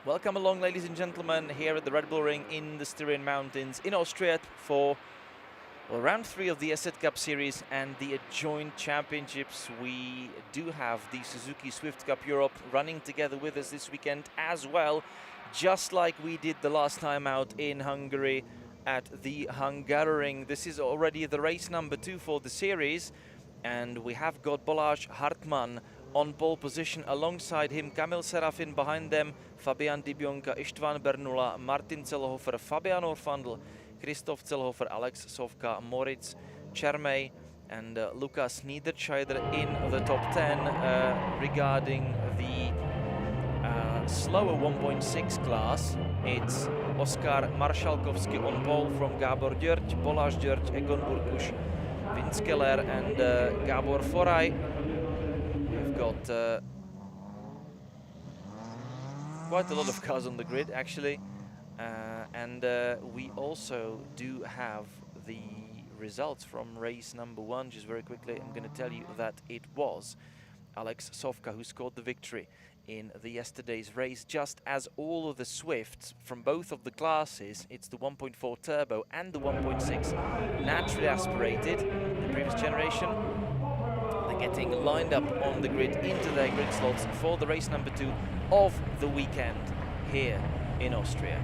Welcome along, ladies and gentlemen, here at the Red Bull Ring in the Styrian Mountains in Austria for round 3 of the ESET Cup Series and the joint championships. We do have the Suzuki Swift Cup Europe running together with us this weekend as well, just like we did the last time out in Hungary at the Hungaroring. This is already the race number 2 for the series, and we have got Balázs Hartmann on pole position. Alongside him, Kamil Serafin. Behind them, Fabian Dibionka, István Bernula, Martin Celhofer, Fabian Orfandl, Christoph Celhofer, Alex Sovka, Moritz Čermej, and Lukas Niederscheider in the top 10. Regarding the slower 1.6 class, it's Oskar Marszalkowski on pole from Gábor György, Balázs György, Egon Burkus, Vince Keller, and Gábor Foraj. We've got quite a lot of cars on the grid, actually. And we also do have the results from race number 1. Just very quickly, I'm going to tell you that it was Alex Sovka who scored the victory in the yesterday's race, just as all of the Swifts from both of the classes, it's the 1.4 turbo and the 1.6 naturally aspirated, the previous generation. They're getting lined up on the grid into their grid slots for the race number 2 of the weekend here in Austria.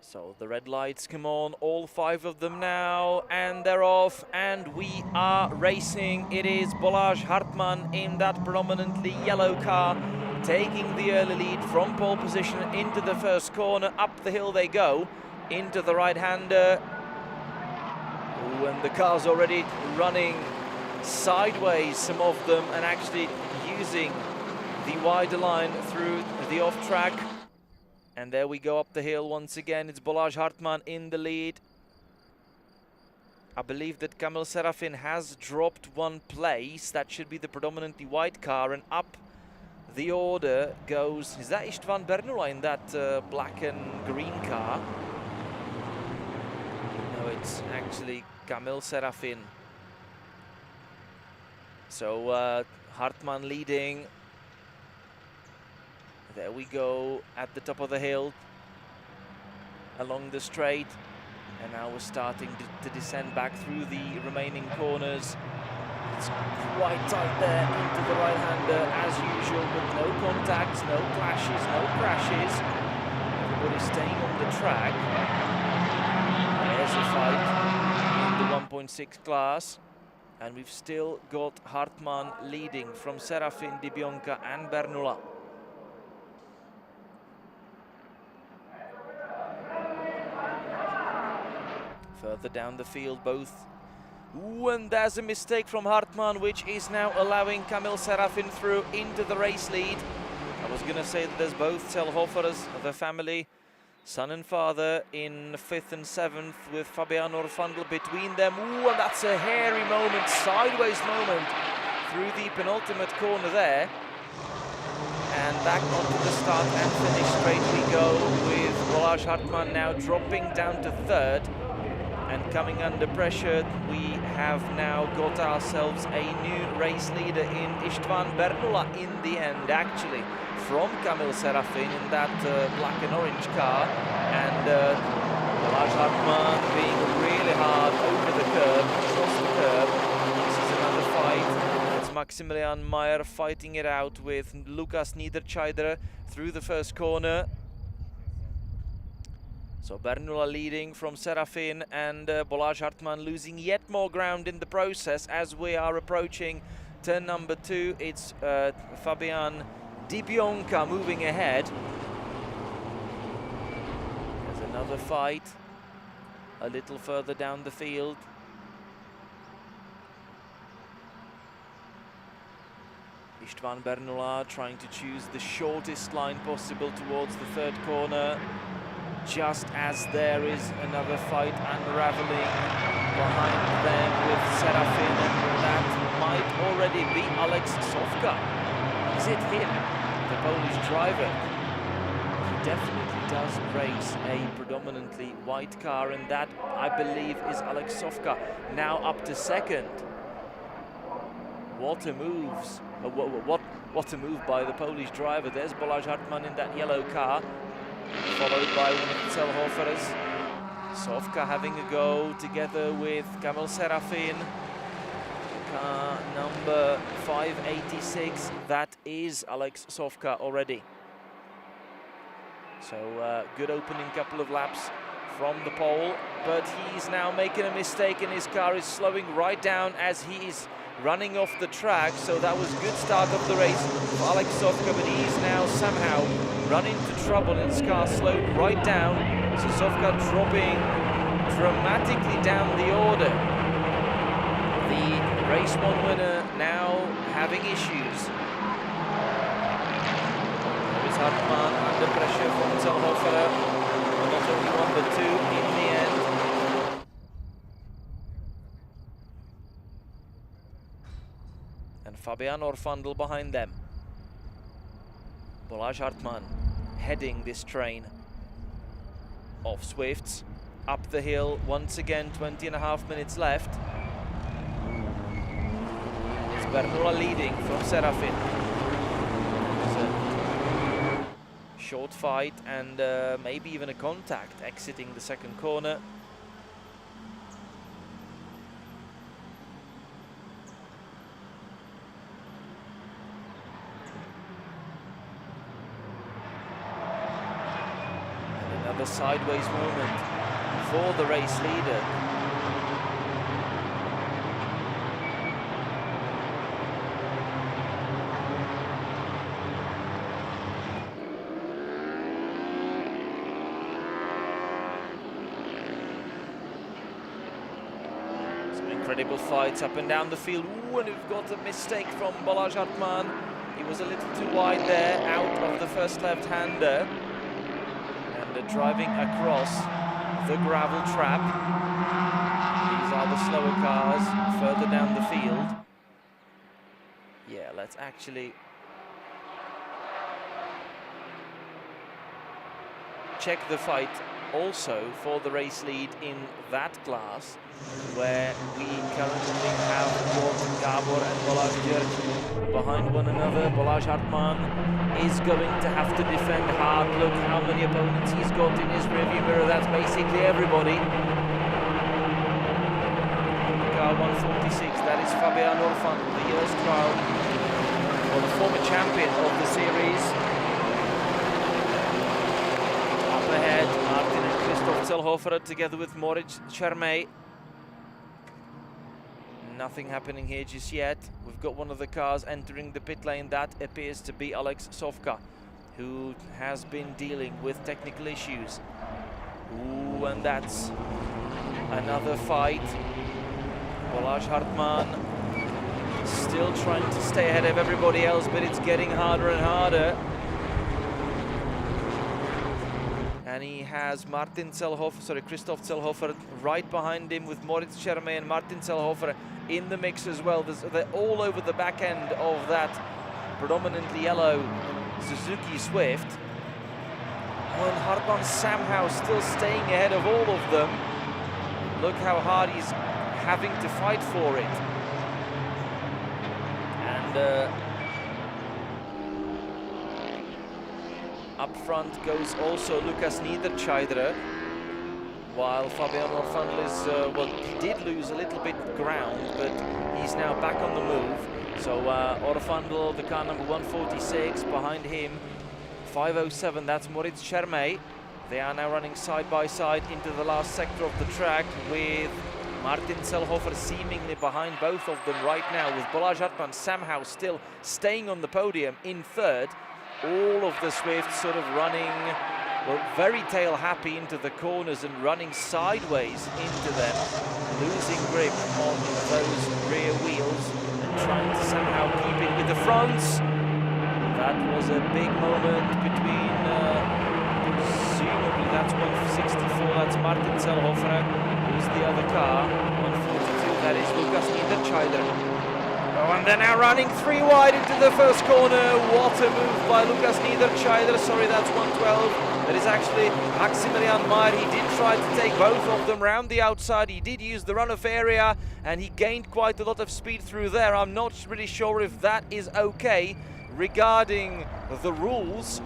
So the red lights come on, all 5 of them now, and they're off, and we are racing. It is Balázs Hartmann in that predominantly yellow car, taking the early lead from pole position into the first corner. Up the hill they go, into the right-hander. And the car's already running sideways, some of them, and actually using the wider line through the off-track. And there we go up the hill once again. It's Balázs Hartmann in the lead. I believe that Kamil Serafin has dropped 1 place. That should be the predominantly white car. And up the order goes... Is that István Bernula in that black and green car? No, it's actually Kamil Serafin. So Hartmann leading. There we go at the top of the hill, along the straight, and now we're starting to descend back through the remaining corners. It's quite tight there into the right-hander as usual, but no contacts, no clashes, no crashes. Everybody's staying on the track. There's a fight in the 1.6 class, and we've still got Hartmann leading from Serafin, Dibionka and Bernula. Further down the field, both. Ooh, and there's a mistake from Hartmann, which is now allowing Kamil Serafin through into the race lead. I was going to say that there's both Celhofers, the family, son and father, in 5th and 7th, with Fabian Orfandl between them. Ooh, and that's a hairy moment, sideways moment, through the penultimate corner there. And back onto the start and finish straight we go, with Balázs Hartmann now dropping down to 3rd. And coming under pressure, we have now got ourselves a new race leader in István Bernula in the end, actually, from Kamil Serafin in that black and orange car. And Balázs Hartmann being really hard over the curb, across the curb. This is another fight. It's Maximilian Mayer fighting it out with Lukas Niederscheider through the first corner. So Bernula leading from Serafin, and Balázs Hartmann losing yet more ground in the process as we are approaching turn number 2. It's Fabian Dibionka moving ahead. There's another fight a little further down the field. István Bernula trying to choose the shortest line possible towards the 3rd corner. Just as there is another fight unraveling behind them with Serafin and that might already be Alex Sofka. Is it him, the Polish driver? He definitely does race a predominantly white car, and that, I believe, is Alex Sofka. Now up to second. What a moves! What a move by the Polish driver. There's Balázs Hartmann in that yellow car, followed by one of the Zellhoferers. Sofka having a go together with Kamil Serafin. Car number 586. That is Alex Sofka already. So good opening couple of laps from the pole, but he's now making a mistake and his car is slowing right down as he is running off the track. So that was a good start of the race for Alex Sofka, but he's now somehow run into trouble and his car slowed right down. So Sofka dropping dramatically down the order. The race one winner now having issues. There is Hartmann under pressure from Zellhofer, but not only one but two in the end. And Fabian Orfandl behind them. Balázs Hartmann heading this train of Swifts up the hill once again. 20.5 minutes left. It's Bernola leading from Serafin. It's a short fight and maybe even a contact exiting the second corner. A sideways movement for the race leader. Some incredible fights up and down the field. Ooh, and we've got a mistake from Balázs Hartmann. He was a little too wide there, out of the first left-hander. Driving across the gravel trap. These are the slower cars further down the field. Yeah, let's actually check the fight also for the race lead in that class, where we currently have Gabor and Balázs György behind one another. Balázs Hartmann is going to have to defend hard. Look how many opponents he's got in his rearview mirror. That's basically everybody. Car 146, that is Fabian Orfandl, the erstwhile, or the former champion of the series. Up ahead, Martin and Christoph Zellhofer together with Moritz Chermay. Nothing happening here just yet. We've got one of the cars entering the pit lane. That appears to be Alex Sofka, who has been dealing with technical issues. Ooh, and that's another fight. Balázs Hartmann still trying to stay ahead of everybody else, but it's getting harder and harder. And he has Christoph Zellhofer right behind him with Moritz Chermay and Martin Zellhofer in the mix as well. They're all over the back end of that predominantly yellow Suzuki Swift. And Hartmann somehow still staying ahead of all of them. Look how hard he's having to fight for it. And up front goes also Lukas Niederscheider, while Fabian Orfandl is, well, he did lose a little bit ground, but he's now back on the move. So Orfandl, the car number 146, behind him 507, that's Moritz Chermay. They are now running side by side into the last sector of the track, with Martin Zellhofer seemingly behind both of them right now, with Balázs Hartmann somehow still staying on the podium in third. All of the Swifts sort of running, well, very tail happy into the corners and running sideways into them, losing grip on those rear wheels and trying to somehow keep it with the fronts. That was a big moment between, presumably that's 164, that's Martin Zellhofer. Who's the other car? 142, that is Lukas Niederscheider. Oh, and they're now running 3 wide into the first corner. What a move by Lukas Niederscheider. Sorry, that's 112. That is actually Maximilian Meyer. He did try to take both of them round the outside. He did use the runoff area and he gained quite a lot of speed through there. I'm not really sure if that is okay regarding the rules,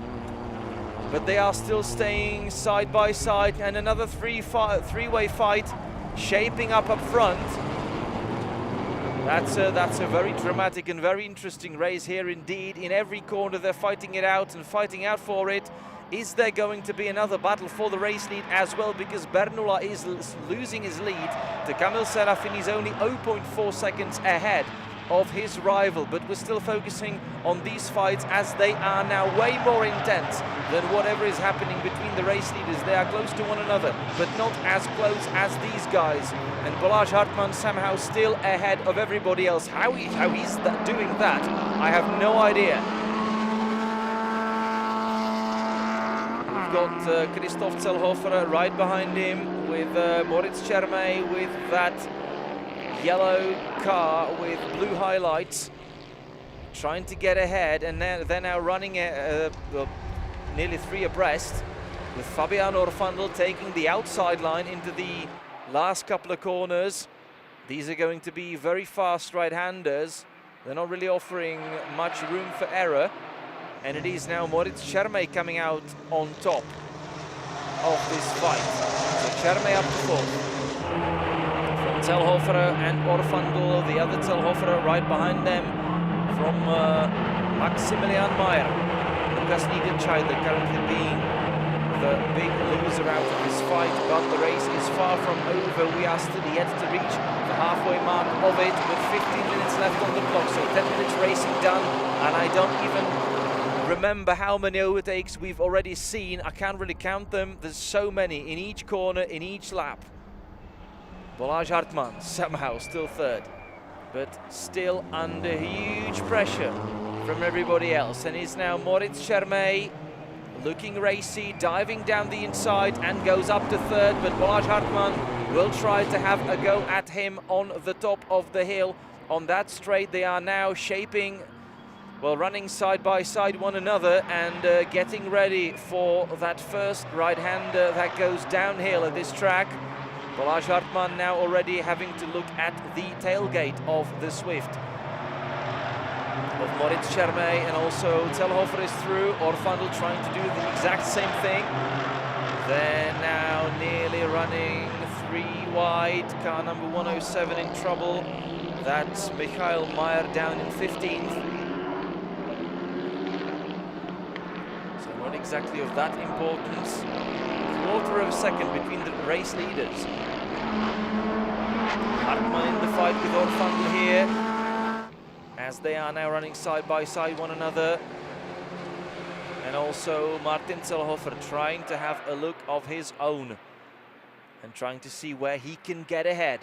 but they are still staying side by side, and another three-way fight shaping up front. That's a very dramatic and very interesting race here indeed. In every corner they're fighting it out and fighting out for it. Is there going to be another battle for the race lead as well? Because Bernula is losing his lead to Kamil Serafin. He's only 0.4 seconds ahead of his rival, but we're still focusing on these fights as they are now way more intense than whatever is happening between the race leaders. They are close to one another, but not as close as these guys. And Balázs Hartmann somehow still ahead of everybody else. How he's doing that, I have no idea. We've got Christoph Zellhofer right behind him with Moritz Čermej with that yellow car with blue highlights, trying to get ahead, and they're now running nearly 3 abreast, with Fabian Orfandl taking the outside line into the last couple of corners. These are going to be very fast right-handers. They're not really offering much room for error, and it is now Moritz Čermej coming out on top of this fight. So Čermej up to 4th. Zellhofer and Orfandl, the other Zellhofer right behind them from Maximilian Meyer. Lukas Niederscheider currently being the big loser out of this fight, but the race is far from over. We are still yet to reach the halfway mark of it with 15 minutes left on the clock, so 10 minutes racing done, and I don't even remember how many overtakes we've already seen. I can't really count them. There's so many in each corner, in each lap. Balázs Hartmann somehow still 3rd, but still under huge pressure from everybody else. And is now Moritz Čermej looking racy, diving down the inside and goes up to 3rd, but Balázs Hartmann will try to have a go at him on the top of the hill. On that straight they are now shaping, well, running side by side one another and getting ready for that first right-hander that goes downhill at this track. Balázs Hartmann now already having to look at the tailgate of the Swift of Moritz Čermej, and also Zellhofer is through. Orfandl trying to do the exact same thing. They're now nearly running 3 wide. Car number 107 in trouble. That's Michael Meyer down in 15th. So not exactly of that importance. Quarter of a second between the race leaders. Hartmann in the fight with Orfandl here, as they are now running side by side one another. And also Martin Zellhofer trying to have a look of his own and trying to see where he can get ahead.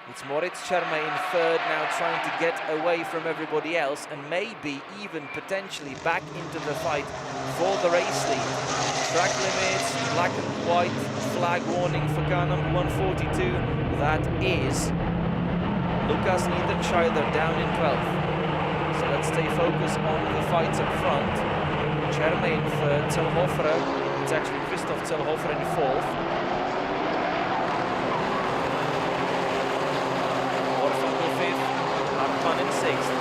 It's Moritz Čermej in 3rd now, trying to get away from everybody else and maybe even potentially back into the fight for the race lead. Track limits, black and white flag warning for car number 142. That is Lukas Niederscheider down in 12th. So let's stay focused on the fights up front. Čermej in 3rd, Zellhofer, it's actually Christoph Zellhofer in 4th. In 6th.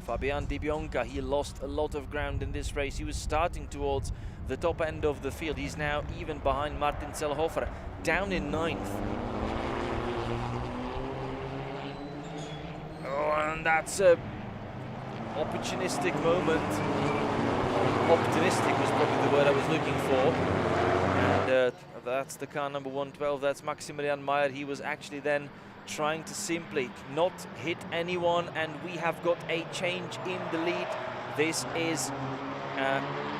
Fabian Dibionka, he lost a lot of ground in this race. He was starting towards the top end of the field. He's now even behind Martin Zellhofer, down in 9th. Oh, and that's a opportunistic moment. Optimistic was probably the word I was looking for. And that's the car number 112. That's Maximilian Meyer. He was actually then trying to simply not hit anyone, and we have got a change in the lead. This is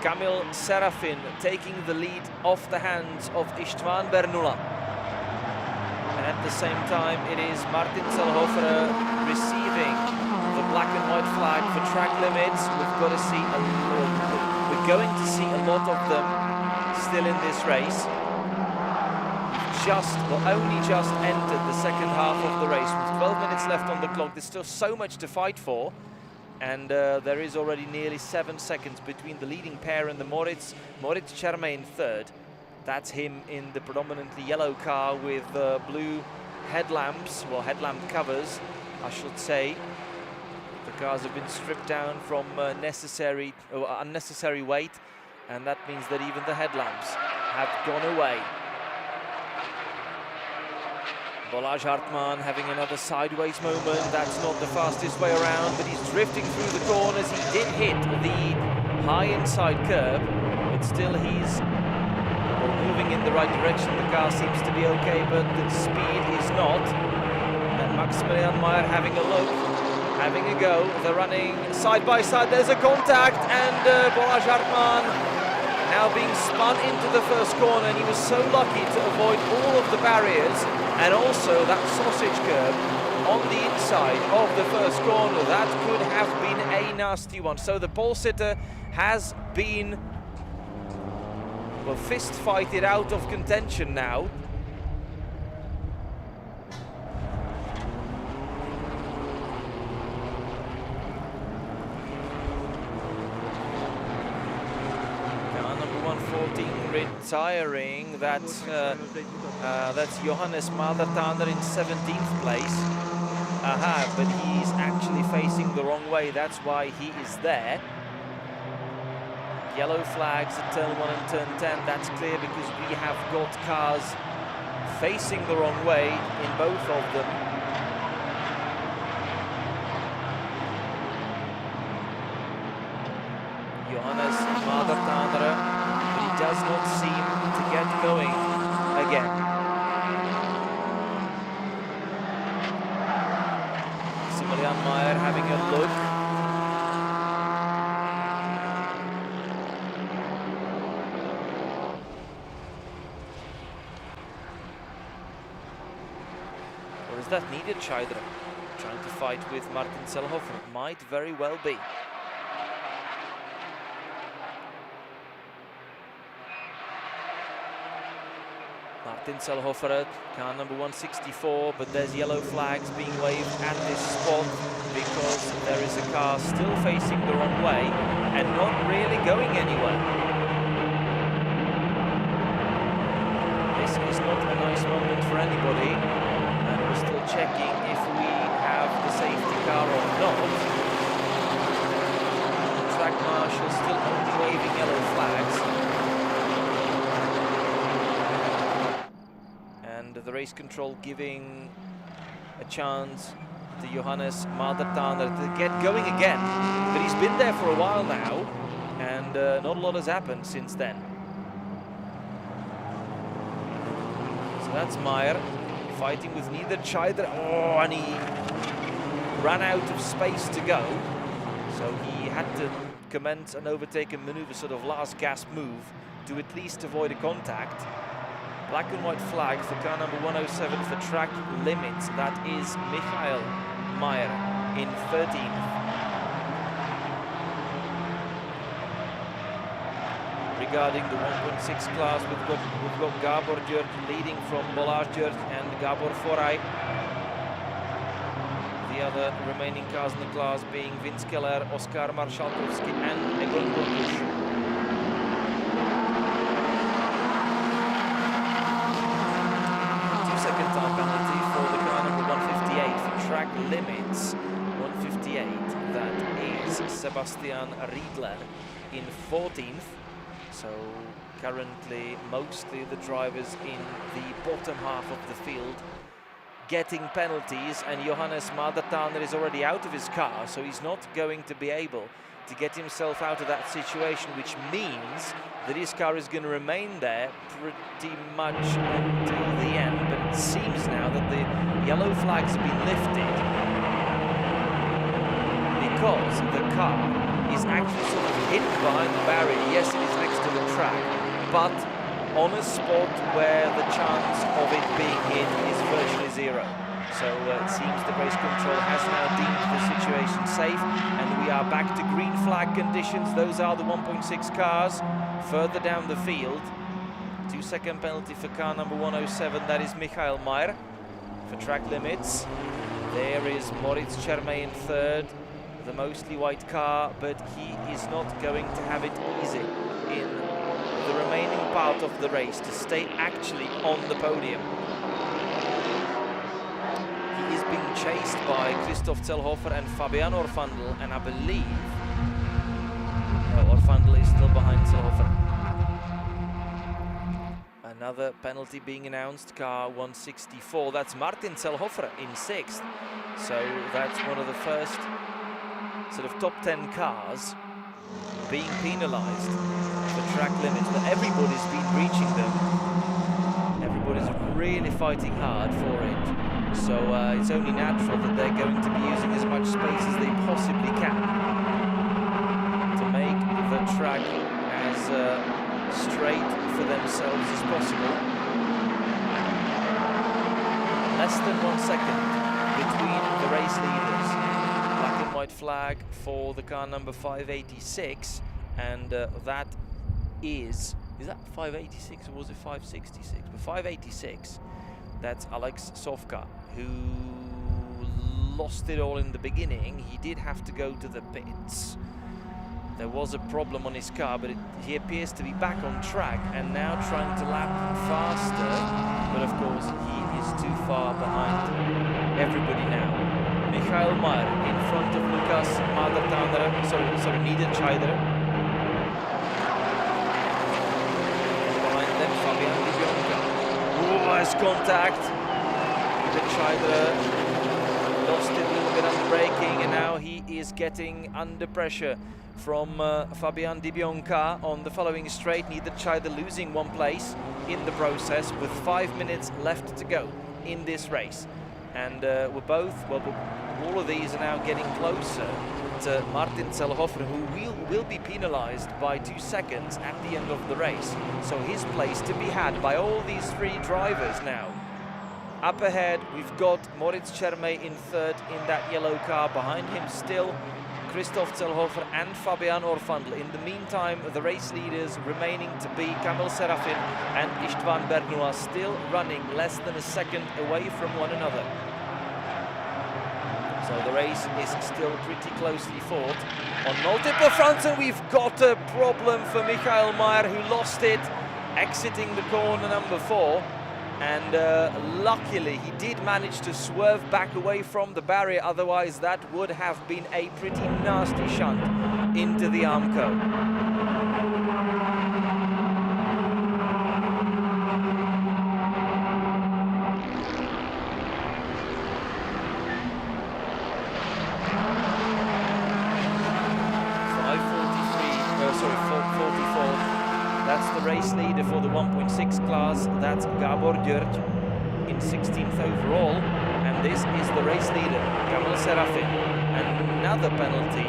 Kamil Serafin taking the lead off the hands of István Bernula. And at the same time, it is Martin Zellhofer receiving the black and white flag for track limits. We're going to see a lot of them still in this race. only just entered the second half of the race with 12 minutes left on the clock. There's still so much to fight for, and there is already nearly 7 seconds between the leading pair and the Moritz Chermain third. That's him in the predominantly yellow car with blue headlamps, well, headlamp covers, I should say. The cars have been stripped down from unnecessary weight, and that means that even the headlamps have gone away. Balázs Hartmann having another sideways moment. That's not the fastest way around, but he's drifting through the corners. He did hit the high inside curb, but still he's moving in the right direction. The car seems to be okay, but the speed is not. And Maximilian Mayer having a look, having a go. They're running side by side. There's a contact, and Balázs Hartmann now being spun into the first corner, and he was so lucky to avoid all of the barriers and also that sausage curb on the inside of the first corner. That could have been a nasty one. So the pole sitter has been, well, fist fighted out of contention now. Retiring. That's Johannes Madertaner in 17th place. But he's actually facing the wrong way. That's why he is there. Yellow flags at turn 1 and turn 10. That's clear because we have got cars facing the wrong way in both of them. Johannes Madertaner does not seem to get going again. Maximilian Mayer having a look. Or is that needed, Scheidler? Trying to fight with Martin Zellhofer. Might very well be. Martin Zellhofer, car number 164, but there's yellow flags being waved at this spot because there is a car still facing the wrong way and not really going anywhere. This is not a nice moment for anybody, and we're still checking if we have the safety car or not. The track marshal still only waving yellow flags. The race control giving a chance to Johannes Madertaner to get going again, but he's been there for a while now, and not a lot has happened since then. So that's Mayer fighting with neither Scheidler. Oh, and he ran out of space to go, so he had to commence an overtaken maneuver, sort of last gasp move, to at least avoid a contact. Black and white flag for car number 107 for track limits. That is Michael Mayer in 13th. Regarding the 1.6 class, we've got Gabor György leading from Balázs György and Gabor Foraj. The other remaining cars in the class being Vince Keller, Oskar Marszalkowski and Egon Burkush. Time penalty for the car number 158 for track limits. 158, that is Sebastian Riedler in 14th. So currently mostly the drivers in the bottom half of the field getting penalties, and Johannes Madertaner is already out of his car, so he's not going to be able to get himself out of that situation, which means that his car is going to remain there pretty much until the end. But it seems now that the yellow flags have been lifted because the car is actually sort of hidden behind the barrier. Yes, it is next to the track, but on a spot where the chance of it being hit is virtually zero. So it seems the race control has now deemed the situation safe, and we are back to green flag conditions. Those are the 1.6 cars further down the field. 2-second penalty for car number 107, that is Michael Mayer for track limits. There is Moritz Chermay in third, the mostly white car, but he is not going to have it easy in the remaining part of the race to stay actually on the podium. He is being chased by Christoph Zellhofer and Fabian Orfandl, and I believe Orfandl is still behind Zellhofer. Another penalty being announced, car 164. That's Martin Zellhofer in 6th. So that's one of the first sort of top 10 cars being penalized for track limits. But everybody's been reaching them. Everybody's really fighting hard for it. So it's only natural that they're going to be using as much space as they possibly can to make the track as straight for themselves as possible. Less than 1 second between the race leaders. Black and white flag for the car number 586, and that is that 586 or was it 566? But 586, that's Alex Sofka, who lost it all in the beginning. He did have to go to the pits. There was a problem on his car, but he appears to be back on track and now trying to lap faster. But of course, he is too far behind everybody now. Michael Mayer in front of Lukas Madertaner, sorry, Niederscheider. Behind them, Fabian Dibionka. Oh, nice contact. Niederscheider lost it a little bit on the braking, and now he is getting under pressure from Fabian Dibionka on the following straight. Niederscheider losing 1 place in the process with 5 minutes left to go in this race. And all of these are now getting closer to Martin Zellhofer, who will be penalized by 2 seconds at the end of the race. So his place to be had by all these 3 drivers now. Up ahead, we've got Moritz Chermay in third in that yellow car. Behind him still Christoph Zellhofer and Fabian Orfandl. In the meantime, the race leaders remaining to be Kamil Serafin and Istvan Bernula, still running less than a second away from one another. So the race is still pretty closely fought. On multiple fronts, and we've got a problem for Michael Mayer, who lost it exiting the corner number 4. And luckily he did manage to swerve back away from the barrier, otherwise that would have been a pretty nasty shunt into the Armco. That's the race leader for the 1.6 class. That's Gabor Gjert in 16th overall. And this is the race leader, Kamil Serafin. Another penalty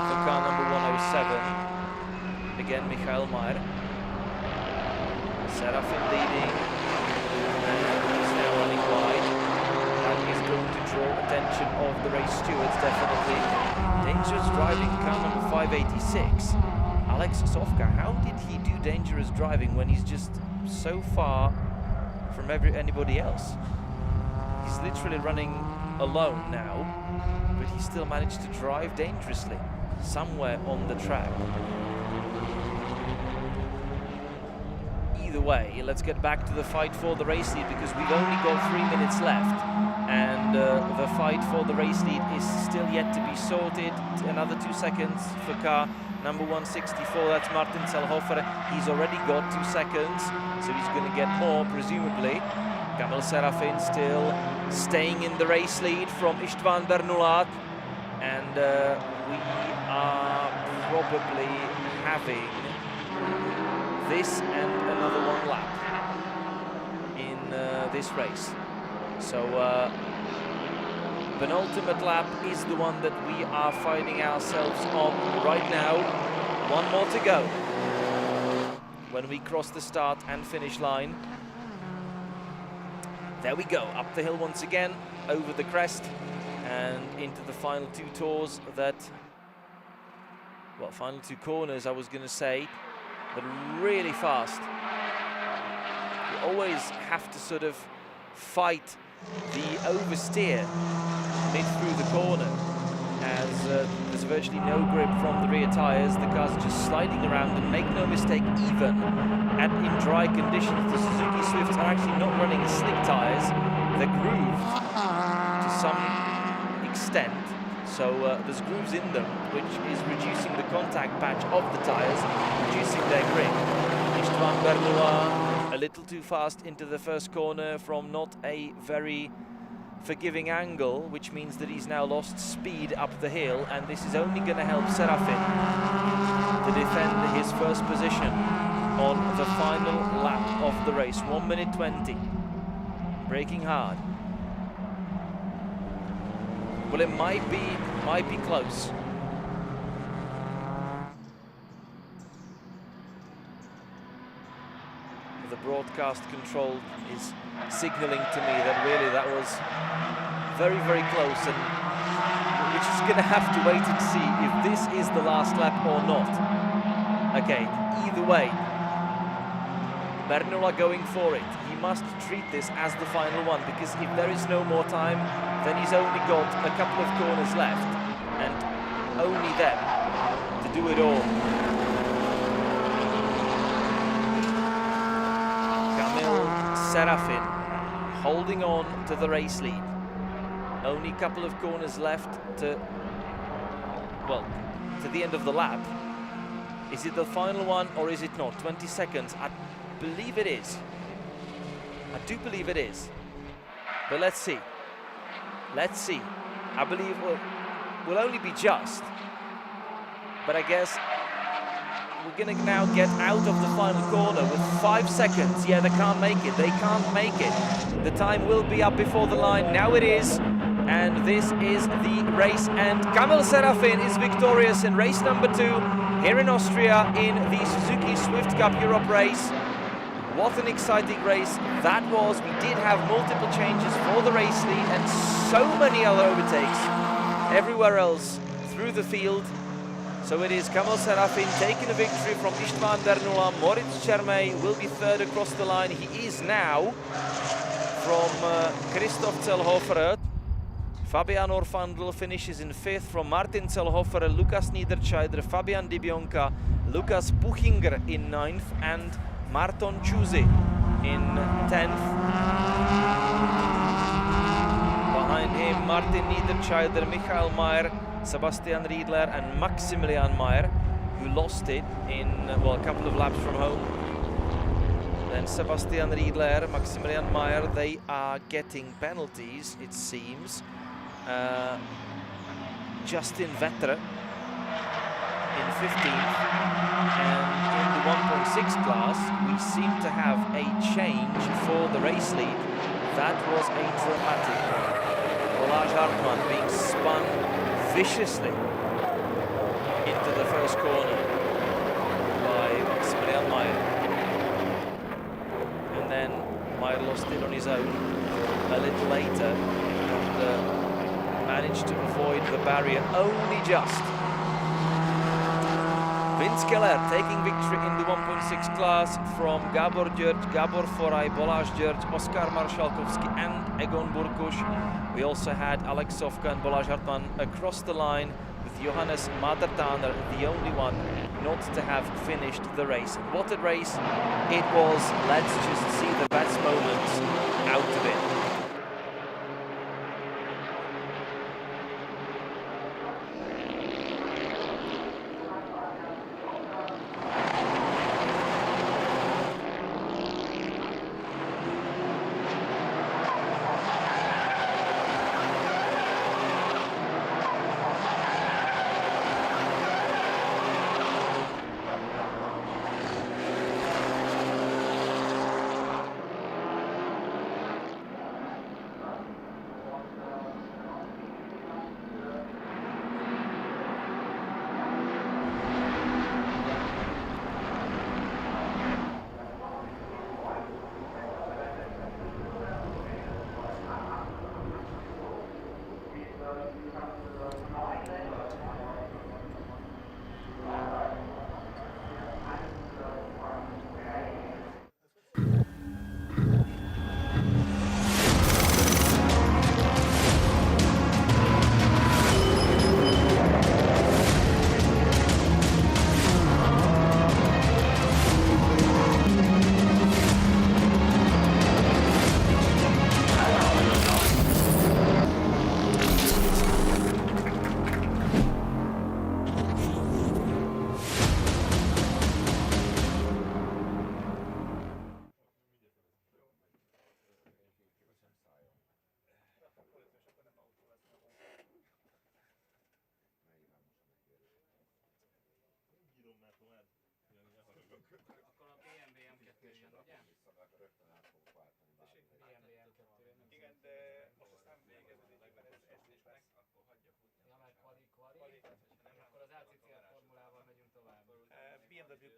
for car number 107. Again, Michael Mayer. Serafin leading. And he's now running wide. That is going to draw attention of the race stewards, definitely. Dangerous driving, car number 586. Alex Sofka, how did he do dangerous driving when he's just so far from anybody else? He's literally running alone now, but he still managed to drive dangerously somewhere on the track. Either way, let's get back to the fight for the race lead, because we've only got 3 minutes left, and the fight for the race lead is still yet to be sorted. Another 2 seconds for car number 164, that's Martin Zellhofer. He's already got 2 seconds, so he's going to get more, presumably. Kamil Serafin still staying in the race lead from Istvan Bernulat. And we are probably having this and another 1 lap in this race. So penultimate lap is the one that we are finding ourselves on right now. 1 more to go when we cross the start and finish line. There we go, up the hill once again, over the crest, and into the final 2 tours that, well, final 2 corners I was going to say, but really fast. always have to sort of fight the oversteer mid through the corner, as there's virtually no grip from the rear tyres. The cars are just sliding around, and make no mistake, even in dry conditions, the Suzuki Swifts are actually not running slick tyres. They're grooved to some extent, so there's grooves in them, which is reducing the contact patch of the tyres, reducing their grip. Istvan Bernula a little too fast into the first corner from not a very forgiving angle, which means that he's now lost speed up the hill, and this is only going to help Serafin to defend his first position on the final lap of the race. 1 minute 20. Braking hard. Well, it might be close. The broadcast control is signaling to me that really that was very, very close, and we're just going to have to wait and see if this is the last lap or not. Okay, either way, Bernula going for it. He must treat this as the final one, because if there is no more time, then he's only got a couple of corners left, and only them to do it all. Serafin holding on to the race lead. Only a couple of corners left to, well, to the end of the lap. Is it the final one or is it not? 20 seconds. I believe it is. I do believe it is. But let's see. Let's see. I believe we'll only be just. But I guess we're going to now get out of the final corner with 5 seconds. Yeah, they can't make it. They can't make it. The time will be up before the line. Now it is. And this is the race. And Kamil Serafin is victorious in race number 2 here in Austria in the Suzuki Swift Cup Europe race. What an exciting race that was. We did have multiple changes for the race lead and so many other overtakes everywhere else through the field. So it is Kamil Serafin taking a victory from Istvan Bernula. Moritz Čermej will be third across the line. He is now from Christoph Zellhofer. Fabian Orfandl finishes in 5th from Martin Zellhofer, Lukas Niederscheider, Fabian Dibionka, Lukas Buchinger in 9th, and Marton Čuzy in 10th. Behind him, Martin Niederscheider, Michael Mayer, Sebastian Riedler and Maximilian Mayer, who lost it in, well, a couple of laps from home. Then Sebastian Riedler, Maximilian Mayer, they are getting penalties, it seems. Justin Vettere in 15th, and in the 1.6 class we seem to have a change for the race lead. That was a dramatic one. Balázs Hartmann being spun viciously into the first corner by Maximilian Mayer. And then Mayer lost it on his own a little later and managed to avoid the barrier only just. Vince Keller taking victory in the 1.6 class from Gabor György, Gabor Foray, Balázs György, Oskar Marszalkowski and Egon Burkus. We also had Alex Sofka and Balázs Hartmann across the line, with Johannes Madertaner the only one not to have finished the race. What a race it was. Let's just see the best moments out of it.